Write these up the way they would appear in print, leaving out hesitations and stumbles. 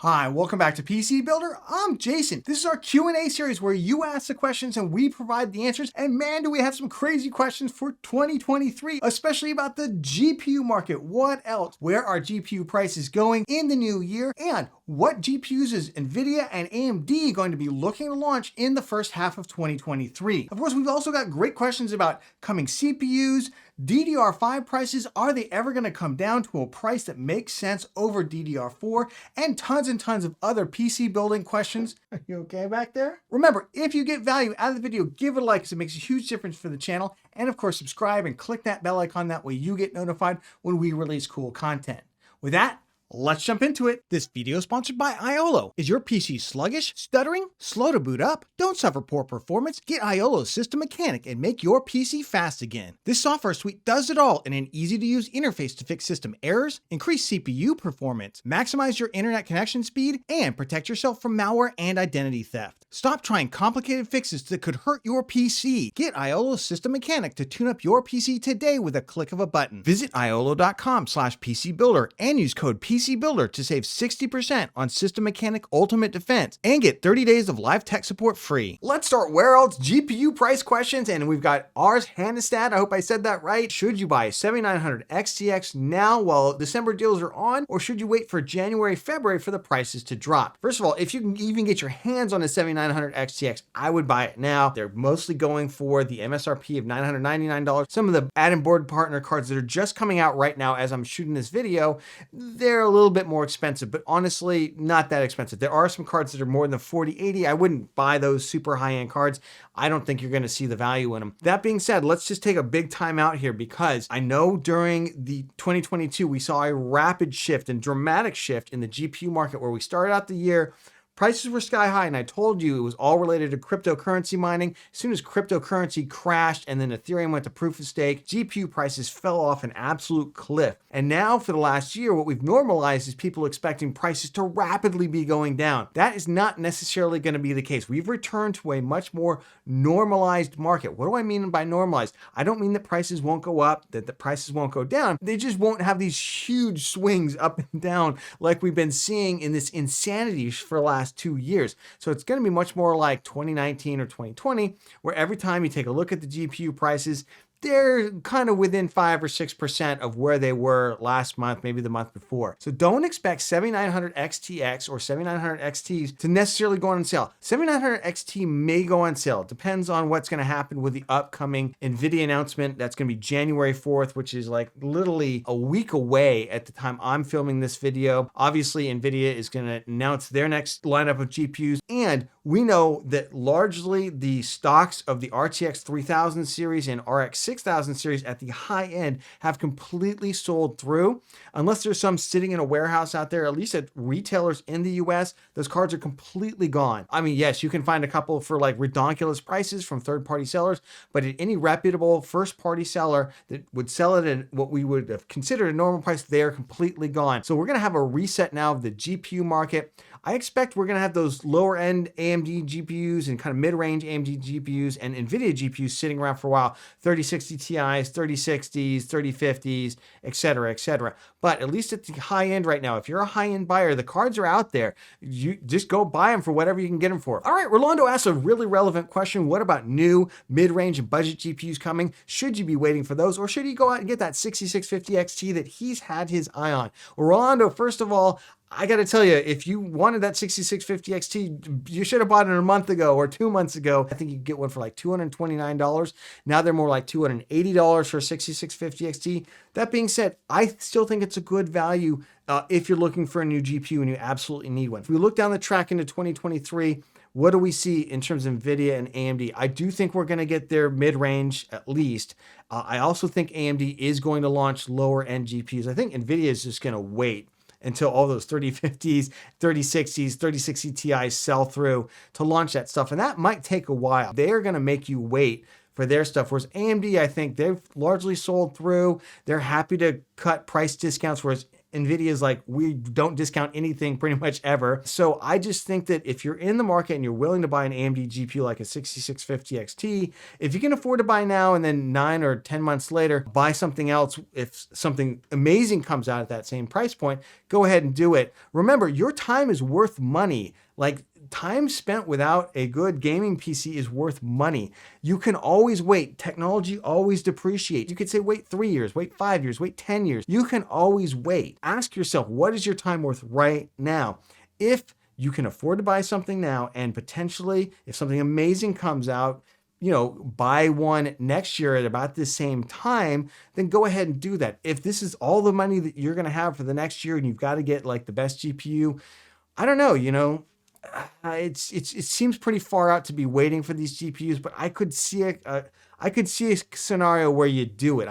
Hi, welcome back to PC Builder. I'm Jason. This is our Q&A series where you ask the questions and we provide the answers. And man, do we have some crazy questions for 2023, especially about the GPU market. What else? Where are GPU prices going in the new year? And what GPUs is NVIDIA and AMD going to be looking to launch in the first half of 2023? Of course, we've also got great questions about coming CPUs, DDR5 prices, are they ever going to come down to a price that makes sense over DDR4, and tons of other PC building questions. Are you okay back there? Remember, if you get value out of the video, give it a like because it makes a huge difference for the channel. And of course, subscribe and click that bell icon. That way you get notified when we release cool content. With that, let's jump into it. This video is sponsored by Iolo. Is your PC sluggish, stuttering, slow to boot up? Don't suffer poor performance. Get Iolo's System Mechanic and make your PC fast again. This software suite does it all in an easy-to-use interface to fix system errors, increase CPU performance, maximize your internet connection speed, and protect yourself from malware and identity theft. Stop trying complicated fixes that could hurt your PC. Get Iolo's System Mechanic to tune up your PC today with a click of a button. Visit iolo.com/PCBuilder and use code PCBuilder to save 60% on System Mechanic Ultimate Defense and get 30 days of live tech support free. Let's start where else? GPU price questions, and we've got Ars Handestad. I hope I said that right. Should you buy a 7900 XTX now while December deals are on, or should you wait for January, February for the prices to drop? First of all, if you can even get your hands on a 7900 XTX, I would buy it now. They're mostly going for the MSRP of $999. Some of the add-in board partner cards that are just coming out right now as I'm shooting this video, they're a little bit more expensive, but honestly, not that expensive. There are some cards that are more than 4080. I wouldn't buy those super high-end cards. I don't think you're going to see the value in them. That being said, let's just take a big time out here because I know during the 2022, we saw a rapid shift and dramatic shift in the GPU market where we started out the year, prices were sky high, and I told you it was all related to cryptocurrency mining. As soon as cryptocurrency crashed and then Ethereum went to proof of stake, GPU prices fell off an absolute cliff. And now for the last year, what we've normalized is people expecting prices to rapidly be going down. That is not necessarily going to be the case. We've returned to a much more normalized market. What do I mean by normalized? I don't mean that prices won't go up, that the prices won't go down. They just won't have these huge swings up and down like we've been seeing in this insanity for the last 2 years. So it's going to be much more like 2019 or 2020, where every time you take a look at the GPU prices, they're kind of within 5 or 6% of where they were last month, maybe the month before. So don't expect 7900 XTX or 7900 XTs to necessarily go on sale. 7900 XT may go on sale. It depends on what's going to happen with the upcoming NVIDIA announcement. That's going to be January 4th, which is like literally a week away at the time I'm filming this video. Obviously, NVIDIA is going to announce their next lineup of GPUs, and we know that largely the stocks of the RTX 3000 series and RX 6000 series at the high end have completely sold through. Unless there's some sitting in a warehouse out there, at least at retailers in the US, those cards are completely gone. I mean, yes, you can find a couple for like redonkulous prices from third-party sellers, but at any reputable first-party seller that would sell it at what we would have considered a normal price, they're completely gone. So we're going to have a reset now of the GPU market. I expect we're going to have those lower end AMD GPUs and kind of mid-range AMD GPUs and NVIDIA GPUs sitting around for a while, 3060 Ti's, 3060s, 3050s, etc., etc. But at least at the high end right now, if you're a high-end buyer, the cards are out there. You just go buy them for whatever you can get them for. All right, Rolando asked a really relevant question. What about new mid-range and budget GPUs coming? Should you be waiting for those, or should you go out and get that 6650 XT that he's had his eye on? Well, Rolando, first of all, I got to tell you, if you wanted that 6650 XT, you should have bought it a month ago or 2 months ago. I think you could get one for like $229. Now they're more like $280 for a 6650 XT. That being said, I still think it's a good value if you're looking for a new GPU and you absolutely need one. If we look down the track into 2023, what do we see in terms of NVIDIA and AMD? I do think we're going to get their mid-range at least. I also think AMD is going to launch lower-end GPUs. I think NVIDIA is just going to wait until all those 3050s, 3060s, 3060 Ti's sell through to launch that stuff. And that might take a while. They're going to make you wait for their stuff. Whereas AMD, I think they've largely sold through. They're happy to cut price discounts, whereas NVIDIA is like, we don't discount anything pretty much ever. So I just think that if you're in the market and you're willing to buy an AMD GPU like a 6650 XT, if you can afford to buy now and then 9 or 10 months later, buy something else, if something amazing comes out at that same price point, go ahead and do it. Remember, your time is worth money. Like, time spent without a good gaming PC is worth money. You can always wait. Technology always depreciates. You could say wait 3 years, wait 5 years, wait 10 years. You can always wait. Ask yourself, what is your time worth right now? If you can afford to buy something now, and potentially if something amazing comes out, buy one next year at about the same time, then go ahead and do that. If this is all the money that you're going to have for the next year and you've got to get like the best GPU, I don't know, it seems pretty far out to be waiting for these GPUs, but I could see a scenario where you do it.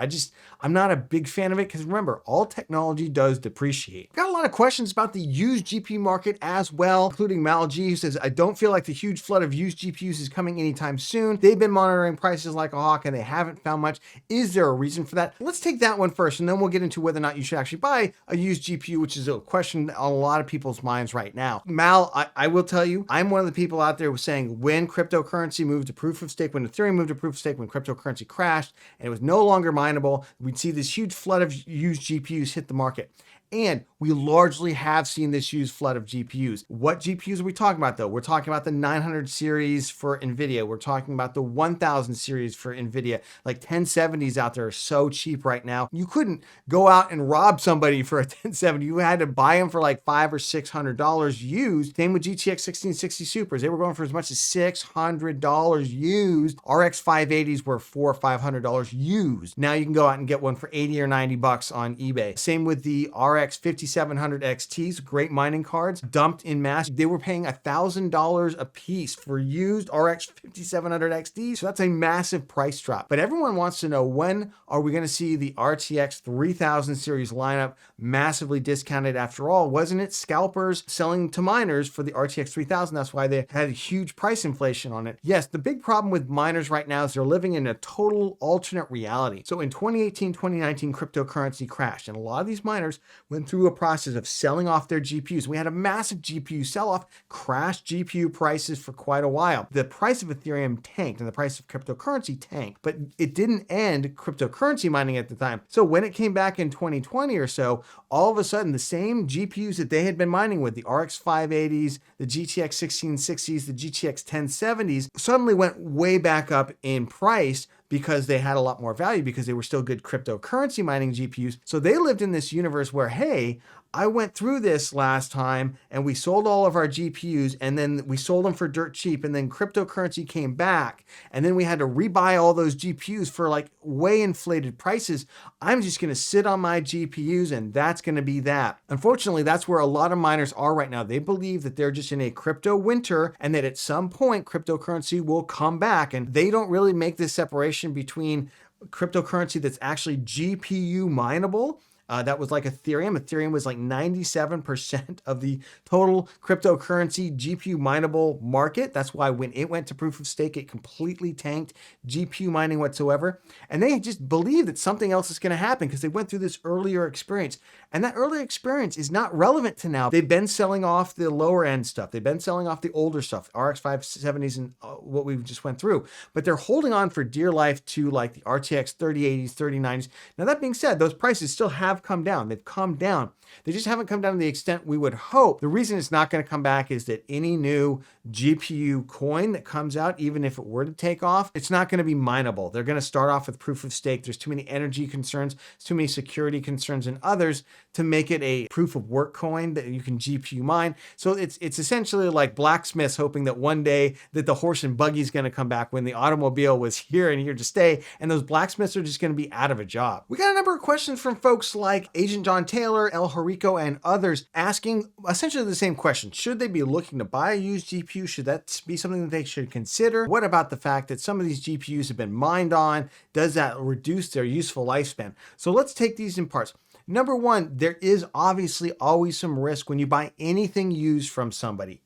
I'm not a big fan of it because remember, all technology does depreciate. Got a lot of questions about the used GPU market as well, including Mal G, who says, I don't feel like the huge flood of used GPUs is coming anytime soon. They've been monitoring prices like a hawk and they haven't found much. Is there a reason for that? Let's take that one first, and then we'll get into whether or not you should actually buy a used GPU, which is a question on a lot of people's minds right now. Mal, I will tell you, I'm one of the people out there who was saying when cryptocurrency moved to proof of stake, when Ethereum moved to proof of stake, when cryptocurrency crashed and it was no longer mineable, we'd see this huge flood of used GPUs hit the market. And we largely have seen this huge flood of GPUs. What GPUs are we talking about though? We're talking about the 900 series for NVIDIA. We're talking about the 1000 series for NVIDIA. Like 1070s out there are so cheap right now. You couldn't go out and rob somebody for a 1070. You had to buy them for like $500 or $600 used. Same with GTX 1660 Supers. They were going for as much as $600 used. RX 580s were $400 or $500 used. Now you can go out and get one for 80 or 90 bucks on eBay. Same with the RX 5700 XTs, great mining cards, dumped in mass. They were paying $1,000 a piece for used RX 5700 XTs. So that's a massive price drop. But everyone wants to know, when are we going to see the RTX 3000 series lineup massively discounted? After all, wasn't it scalpers selling to miners for the RTX 3000? That's why they had a huge price inflation on it. Yes, the big problem with miners right now is they're living in a total alternate reality. So in 2018, 2019, cryptocurrency crashed, and a lot of these miners went through a process of selling off their GPUs. We had a massive GPU sell-off, crashed GPU prices for quite a while. The price of Ethereum tanked and the price of cryptocurrency tanked, but it didn't end cryptocurrency mining at the time. So when it came back in 2020 or so, all of a sudden the same GPUs that they had been mining with, the RX 580s, the GTX 1660s, the GTX 1070s, suddenly went way back up in price because they had a lot more value because they were still good cryptocurrency mining GPUs. So they lived in this universe where, hey, I went through this last time and we sold all of our GPUs and then we sold them for dirt cheap, and then cryptocurrency came back and then we had to rebuy all those GPUs for like way inflated prices. I'm just going to sit on my GPUs and that's going to be that. Unfortunately, that's where a lot of miners are right now. They believe that they're just in a crypto winter and that at some point cryptocurrency will come back, and they don't really make this separation between cryptocurrency that's actually GPU mineable. That was like Ethereum. Ethereum was like 97% of the total cryptocurrency GPU mineable market. That's why when it went to proof of stake, it completely tanked GPU mining whatsoever. And they just believe that something else is going to happen because they went through this earlier experience. And that earlier experience is not relevant to now. They've been selling off the lower end stuff. They've been selling off the older stuff, RX 570s and what we've just went through. But they're holding on for dear life to like the RTX 3080s, 3090s. Now that being said, those prices still have come down. They've come down. They just haven't come down to the extent we would hope. The reason it's not going to come back is that any new GPU coin that comes out, even if it were to take off, it's not going to be mineable. They're going to start off with proof of stake. There's too many energy concerns, too many security concerns and others to make it a proof of work coin that you can GPU mine. So it's essentially like blacksmiths hoping that one day that the horse and buggy is going to come back when the automobile was here and here to stay, and those blacksmiths are just going to be out of a job. We got a number of questions from folks like Agent John Taylor, El Harico, and others asking essentially the same question. Should they be looking to buy a used GPU? Should that be something that they should consider? What about the fact that some of these GPUs have been mined on? Does that reduce their useful lifespan? So let's take these in parts. Number one, there is obviously always some risk when you buy anything used from somebody,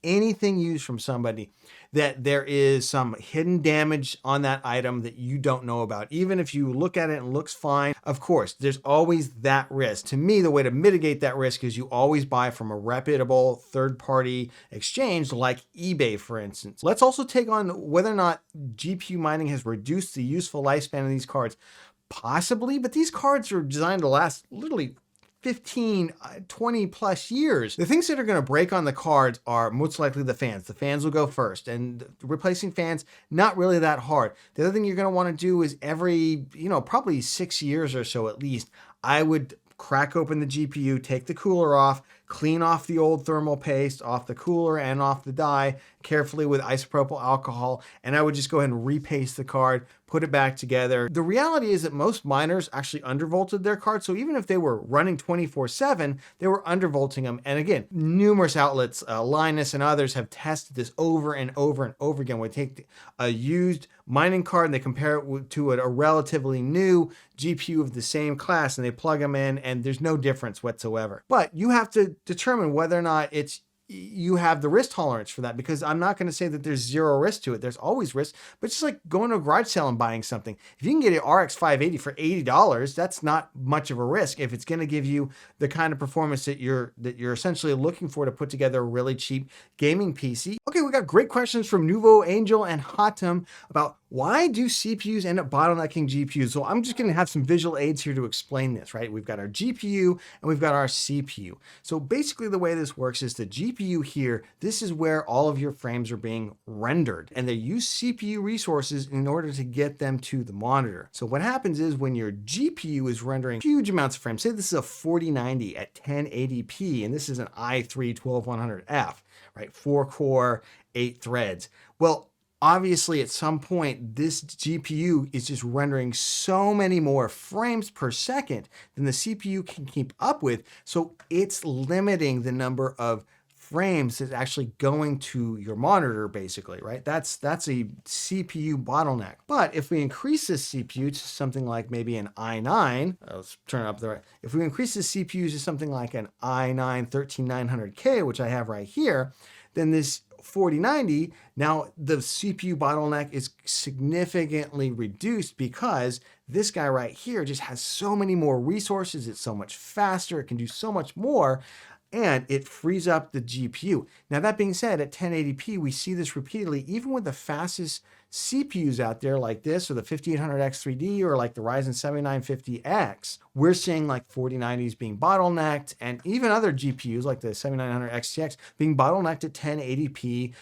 that there is some hidden damage on that item that you don't know about. Even if you look at it and it looks fine, of course, there's always that risk. To me, the way to mitigate that risk is you always buy from a reputable third-party exchange like eBay, for instance. Let's also take on whether or not GPU mining has reduced the useful lifespan of these cards. Possibly, but these cards are designed to last literally 15, 20 plus years. The things that are going to break on the cards are most likely the fans. The fans will go first, and replacing fans, not really that hard. The other thing you're going to want to do is every, probably 6 years or so at least, I would crack open the GPU, take the cooler off, clean off the old thermal paste off the cooler and off the die carefully with isopropyl alcohol, and I would just go ahead and repaste the card, put it back together. The reality is that most miners actually undervolted their cards, so even if they were running 24/7, they were undervolting them. And again, numerous outlets, Linus and others, have tested this over and over and over again. We take a used mining card and they compare it to a relatively new GPU of the same class, and they plug them in, and there's no difference whatsoever. But you have to determine whether or not you have the risk tolerance for that, because I'm not going to say that there's zero risk to it. There's always risk, but it's just like going to a garage sale and buying something. If you can get an RX 580 for $80, that's not much of a risk if it's going to give you the kind of performance that you're essentially looking for to put together a really cheap gaming PC. Okay, we got great questions from Nuvo, Angel, and Hatem about why do CPUs end up bottlenecking GPUs? So I'm just going to have some visual aids here to explain this, right? We've got our GPU and we've got our CPU. So basically the way this works is the GPU here, this is where all of your frames are being rendered, and they use CPU resources in order to get them to the monitor. So what happens is when your GPU is rendering huge amounts of frames, say this is a 4090 at 1080p, and this is an i3-12100F, right? 4-core, 8 threads. Well, obviously, at some point, this GPU is just rendering so many more frames per second than the CPU can keep up with. So it's limiting the number of frames that's actually going to your monitor, basically, right? That's a CPU bottleneck. But if we increase this CPU to something like maybe an i9, let's turn it up there. If we increase the CPU to something like an i9 13900K, which I have right here, then this 4090, now the CPU bottleneck is significantly reduced because this guy right here just has so many more resources. It's so much faster. It can do so much more, and it frees up the GPU. Now, that being said, at 1080p, we see this repeatedly, even with the fastest CPUs out there like this, or the 5800X3D, or like the Ryzen 7950X, we're seeing like 4090s being bottlenecked, and even other GPUs like the 7900 XTX being bottlenecked at 1080p.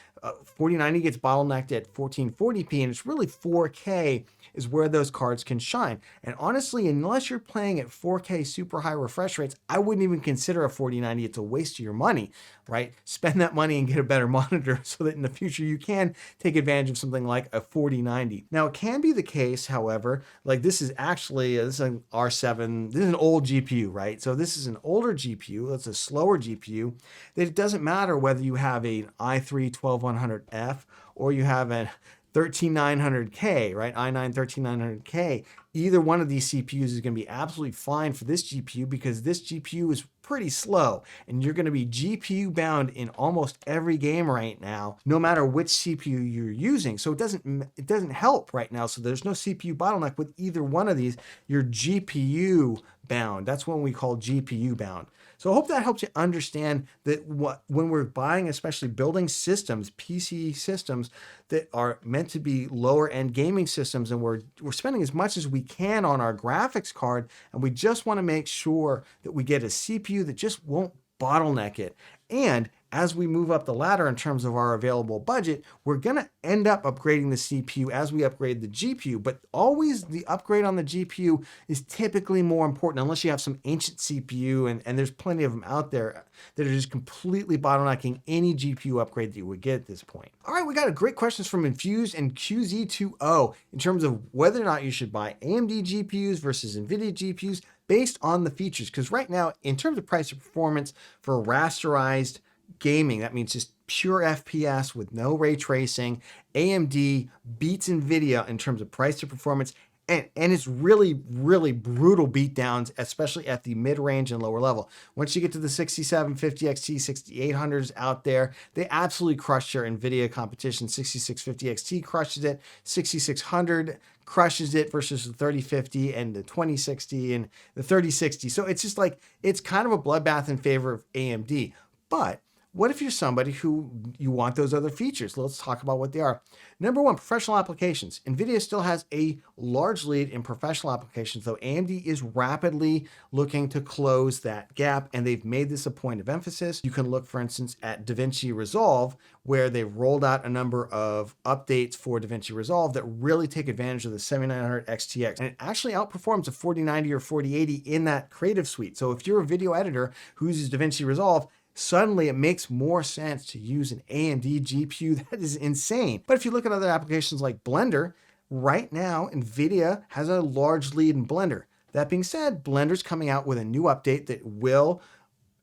4090 gets bottlenecked at 1440p, and it's really 4K is where those cards can shine. And honestly, unless you're playing at 4K super high refresh rates, I wouldn't even consider a 4090. It's a waste of your money, right? Spend that money and get a better monitor so that in the future you can take advantage of something like a 4090. Now, it can be the case, however, like this is actually, this is an R7, this is an old GPU, right? So this is an older GPU, that's a slower GPU, that it doesn't matter whether you have an i3-12100F or you have a 13900K, right? i9 13900K. Either one of these CPUs is going to be absolutely fine for this GPU because this GPU is pretty slow, and you're going to be GPU bound in almost every game right now, no matter which CPU you're using. So it doesn't help right now. So there's no CPU bottleneck with either one of these. You're GPU bound. That's what we call GPU bound. So I hope that helps you understand that when we're buying, especially building systems, PC systems that are meant to be lower end gaming systems, and we're spending as much as we can on our graphics card, and we just want to make sure that we get a CPU that just won't bottleneck it. And as we move up the ladder in terms of our available budget, we're going to end up upgrading the CPU as we upgrade the GPU. But always the upgrade on the GPU is typically more important, unless you have some ancient CPU, and there's plenty of them out there that are just completely bottlenecking any GPU upgrade that you would get at this point. All right, we got a great questions from Infused and QZ20 in terms of whether or not you should buy AMD GPUs versus NVIDIA GPUs based on the features. Because right now, in terms of price or performance for rasterized gaming, that means just pure FPS with no ray tracing, AMD beats NVIDIA in terms of price to performance And it's really, really brutal beatdowns, especially at the mid-range and lower level. Once you get to the 6750 XT, 6800s out there, they absolutely crushed your NVIDIA competition. 6650 XT crushes it, 6600 crushes it versus the 3050 and the 2060 and the 3060. So it's just like, it's kind of a bloodbath in favor of AMD. But what if you're somebody who you want those other features? Let's talk about what they are. Number one, professional applications. NVIDIA still has a large lead in professional applications, though AMD is rapidly looking to close that gap, and they've made this a point of emphasis. You can look, for instance, at DaVinci Resolve, where they've rolled out a number of updates for DaVinci Resolve that really take advantage of the 7900 XTX, and it actually outperforms a 4090 or 4080 in that creative suite. So if you're a video editor who uses DaVinci Resolve, suddenly it makes more sense to use an AMD GPU. That is insane. But if you look at other applications like Blender, right now, NVIDIA has a large lead in Blender. That being said, Blender's coming out with a new update that will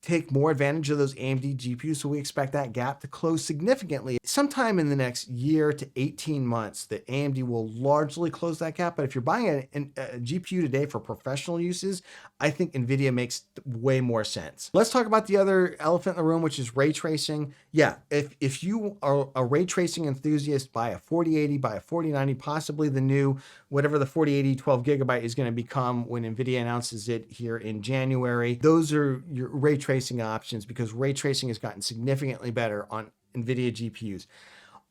take more advantage of those AMD GPUs, so we expect that gap to close significantly. Sometime in the next year to 18 months, that AMD will largely close that gap. But if you're buying a GPU today for professional uses, I think NVIDIA makes way more sense. Let's talk about the other elephant in the room, which is ray tracing. Yeah, if you are a ray tracing enthusiast, buy a 4080, buy a 4090, possibly the new, whatever the 4080 12GB is going to become when NVIDIA announces it here in January. Those are your ray tracing options, because ray tracing has gotten significantly better on NVIDIA GPUs.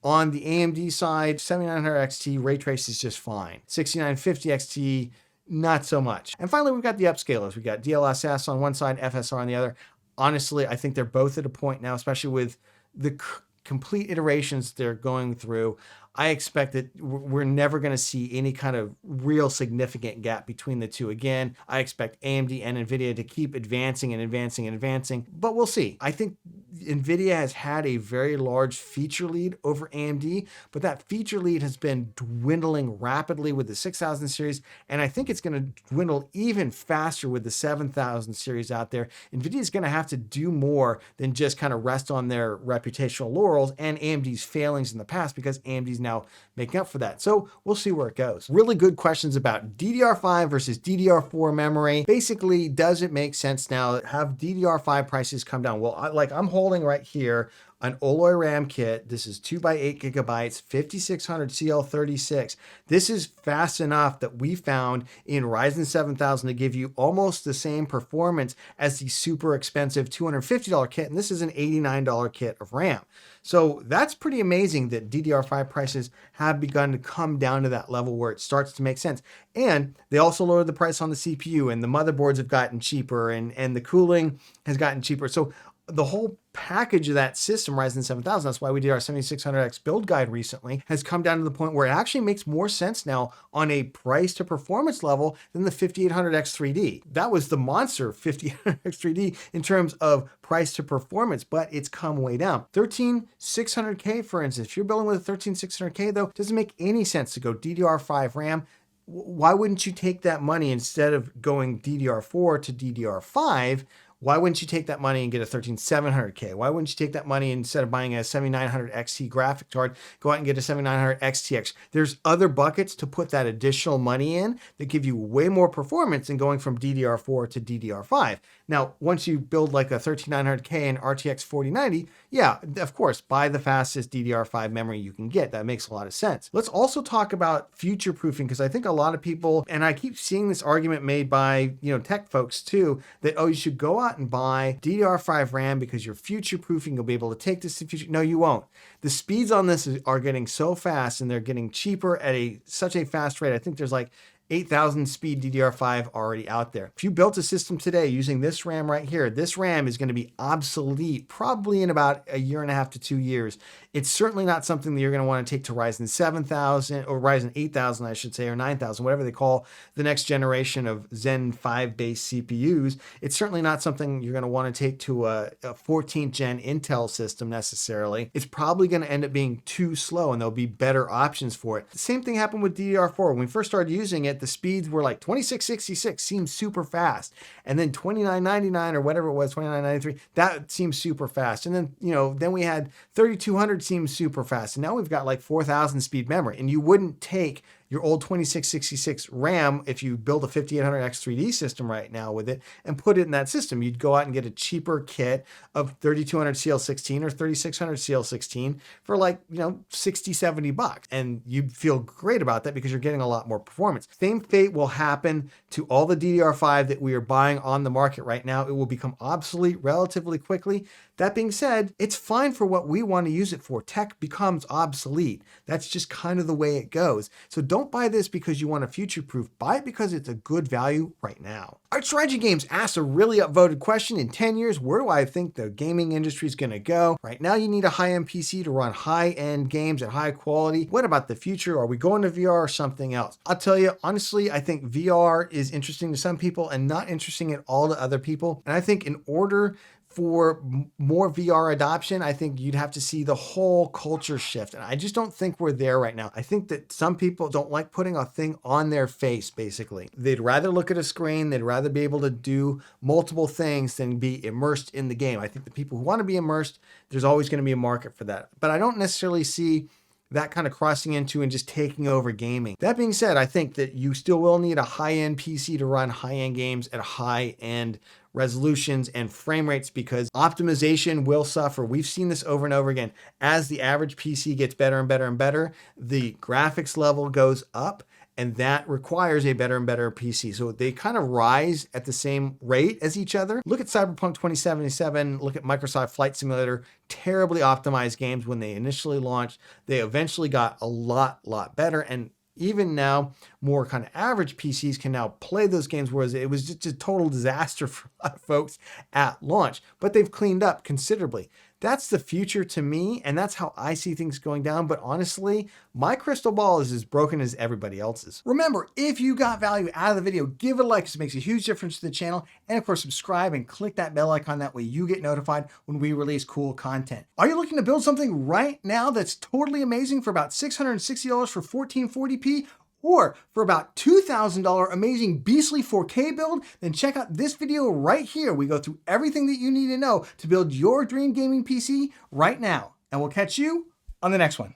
On the AMD side, 7900 XT ray trace is just fine. 6950 XT, not so much. And finally, we've got the upscalers. We've got DLSS on one side, FSR on the other. Honestly, I think they're both at a point now, especially with the complete iterations they're going through. I expect that we're never going to see any kind of real significant gap between the two. Again, I expect AMD and NVIDIA to keep advancing and advancing and advancing, but we'll see. I think NVIDIA has had a very large feature lead over AMD, but that feature lead has been dwindling rapidly with the 6000 series, and I think it's going to dwindle even faster with the 7000 series out there. NVIDIA is going to have to do more than just kind of rest on their reputational laurels and AMD's failings in the past, because AMD's now making up for that. So we'll see where it goes. Really good questions about DDR5 versus DDR4 memory. Basically, does it make sense now to have DDR5 prices come down? Well, I'm holding right here an Alloy RAM kit. This is 2x8 gigabytes, 5600 CL36. This is fast enough that we found in Ryzen 7000 to give you almost the same performance as the super expensive $250 kit. And this is an $89 kit of RAM. So that's pretty amazing that DDR5 prices have begun to come down to that level where it starts to make sense. And they also lowered the price on the CPU, and the motherboards have gotten cheaper, and the cooling has gotten cheaper. So the whole package of that system, Ryzen 7000, that's why we did our 7600X build guide recently, has come down to the point where it actually makes more sense now on a price to performance level than the 5800X 3D. That was the monster 5800X 3D in terms of price to performance, but it's come way down. 13600K, for instance, if you're building with a 13600K though, it doesn't make any sense to go DDR5 RAM. Why wouldn't you take that money instead of going DDR4 to DDR5? Why wouldn't you take that money and get a 13700K? Why wouldn't you take that money instead of buying a 7900 XT graphic card, go out and get a 7900 XTX? There's other buckets to put that additional money in that give you way more performance than going from DDR4 to DDR5. Now, once you build like a 13900K and RTX 4090, yeah, of course, buy the fastest DDR5 memory you can get. That makes a lot of sense. Let's also talk about future proofing, because I think a lot of people, and I keep seeing this argument made by, tech folks too, that, oh, you should go out and buy DDR5 RAM because you're future proofing. You'll be able to take this to future. No, you won't. The speeds on this are getting so fast, and they're getting cheaper at such a fast rate. I think there's like 8,000 speed DDR5 already out there. If you built a system today using this RAM right here, this RAM is going to be obsolete probably in about a year and a half to 2 years. It's certainly not something that you're going to want to take to Ryzen 7000 or Ryzen 8000, I should say, or 9000, whatever they call the next generation of Zen 5 based CPUs. It's certainly not something you're going to want to take to a 14th gen Intel system necessarily. It's probably going to end up being too slow, and there'll be better options for it. The same thing happened with DDR4. When we first started using it, the speeds were like 2666 seemed super fast, and then 2999 or whatever it was, 2993, that seems super fast. And then then we had 3200 seems super fast, and now we've got like 4000 speed memory. And you wouldn't take your old 2666 RAM if you build a 5800X 3D system right now with it and put it in that system. You'd go out and get a cheaper kit of 3200 CL16 or 3600 CL16 for like, 60, 70 bucks. And you'd feel great about that because you're getting a lot more performance. Same fate will happen to all the DDR5 that we are buying on the market right now. It will become obsolete relatively quickly. That being said, it's fine for what we want to use it for. Tech becomes obsolete. That's just kind of the way it goes. So don't buy this because you want a future-proof. Buy it because it's a good value right now. Art Strategy Games asked a really upvoted question. In 10 years, where do I think the gaming industry is going to go? Right now, you need a high-end PC to run high-end games at high quality. What about the future? Are we going to VR or something else? I'll tell you, honestly, I think VR is interesting to some people and not interesting at all to other people. And I think in order for more VR adoption, I think you'd have to see the whole culture shift. And I just don't think we're there right now. I think that some people don't like putting a thing on their face, basically. They'd rather look at a screen, they'd rather be able to do multiple things than be immersed in the game. I think the people who want to be immersed, there's always going to be a market for that. But I don't necessarily see that kind of crossing into and just taking over gaming. That being said, I think that you still will need a high-end PC to run high-end games at high-end resolutions and frame rates because optimization will suffer. We've seen this over and over again. As the average PC gets better and better and better, the graphics level goes up, and that requires a better and better PC. So they kind of rise at the same rate as each other. Look at Cyberpunk 2077, look at Microsoft Flight Simulator, terribly optimized games when they initially launched. They eventually got a lot better, and even now, more kind of average PCs can now play those games, whereas it was just a total disaster for a lot of folks at launch. But they've cleaned up considerably. That's the future to me, and that's how I see things going down. But honestly, my crystal ball is as broken as everybody else's. Remember, if you got value out of the video, give it a like because it makes a huge difference to the channel. And of course, subscribe and click that bell icon. That way you get notified when we release cool content. Are you looking to build something right now that's totally amazing for about $660 for 1440p? Or for about $2,000 amazing beastly 4K build, then check out this video right here. We go through everything that you need to know to build your dream gaming PC right now. And we'll catch you on the next one.